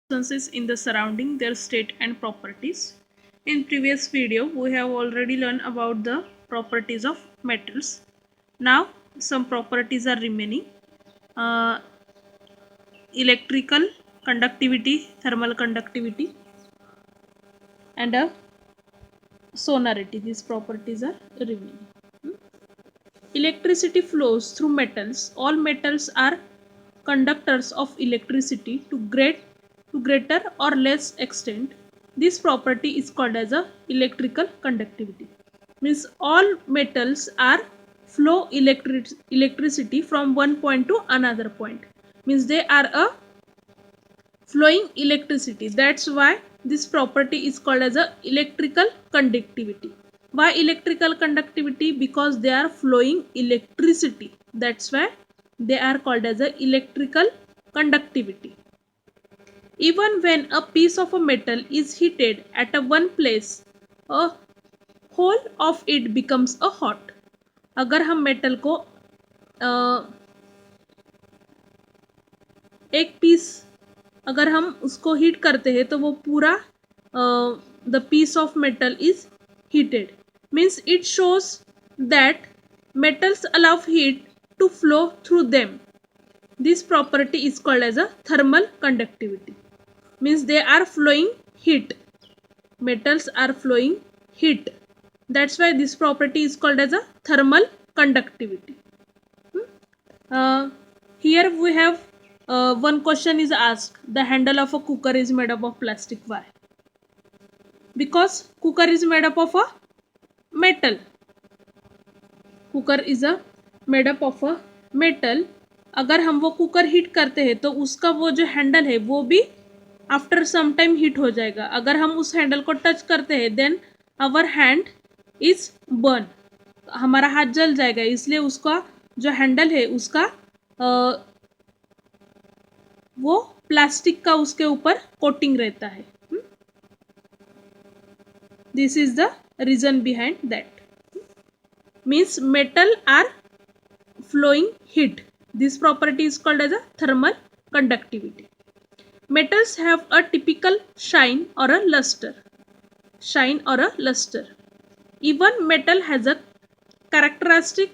substances in the surrounding, their state and properties. In previous video, we have already learned about the properties of metals. Now, some properties are remaining. Uh, Electrical conductivity, thermal conductivity, and sonority. These properties are remaining. Electricity flows through metals. All metals are conductors of electricity to greater or less extent. This property is called as a electrical conductivity. Means all metals are flow electricity from one point to another point. Means they are a flowing electricity. That's why this property is called as a electrical conductivity. Why electrical conductivity? Because they are flowing electricity. That's why they are called as a electrical conductivity. Even when a piece of a metal is heated at a one place, a whole of it becomes a hot. अगर हम metal को एक piece अगर हम उसको heat करते हैं तो वो पूरा the piece of metal is heated. Means it shows that metals allow heat to flow through them. This property is called as a thermal conductivity. Means they are flowing heat. Metals are flowing heat. That's why this property is called as a thermal conductivity. Here we have one question is asked. The handle of a cooker is made up of plastic. Why? Because cooker is made up of a metal. Cooker is made up of a metal. अगर हम वो cooker heat करते हैं तो उसका वो जो handle है वो भी आफ्टर सम टाइम हीट हो जाएगा. अगर हम उस हैंडल को टच करते हैं then our hand is burn. हमारा हाथ जल जाएगा. इसलिए उसका जो हैंडल है उसका वो प्लास्टिक का उसके ऊपर कोटिंग रहता है. This is the reason behind that. Means metal are flowing heat. This property is called as a thermal conductivity. Metals have a typical shine or a luster. Shine or a luster. Even metal has a characteristic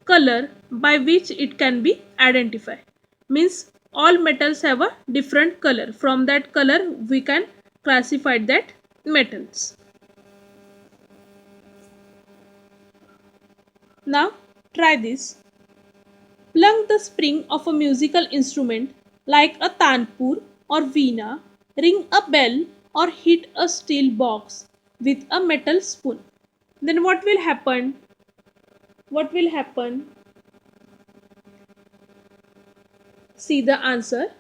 color by which it can be identified. Means all metals have a different color. From that color we can classify that metals. Now try this. Plug the spring of a musical instrument like a tanpur or veena, ring a bell or hit a steel box with a metal spoon. Then what will happen? What will happen? See the answer.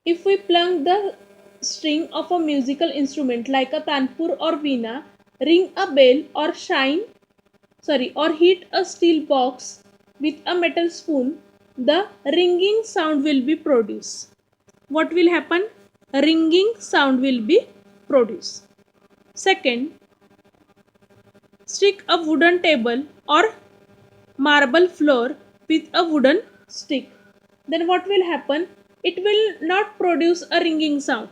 If we plug the string of a musical instrument like a tanpur or veena, ring a bell or hit a steel box with a metal spoon, the ringing sound will be produced. What will happen? A ringing sound will be produced. Second, stick a wooden table or marble floor with a wooden stick. Then what will happen? It will not produce a ringing sound.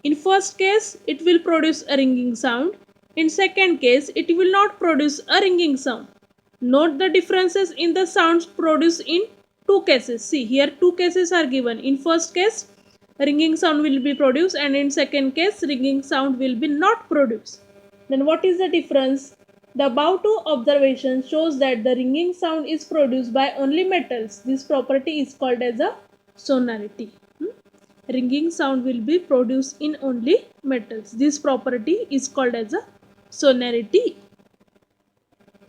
In first case, it will produce a ringing sound. In second case, it will not produce a ringing sound. Note the differences in the sounds produced in two cases. See, here two cases are given. In first case, ringing sound will be produced, and in second case, ringing sound will be not produced. Then what is the difference? The above two observations shows that the ringing sound is produced by only metals. This property is called as a sonority. Ringing sound will be produced in only metals. This property is called as a sonority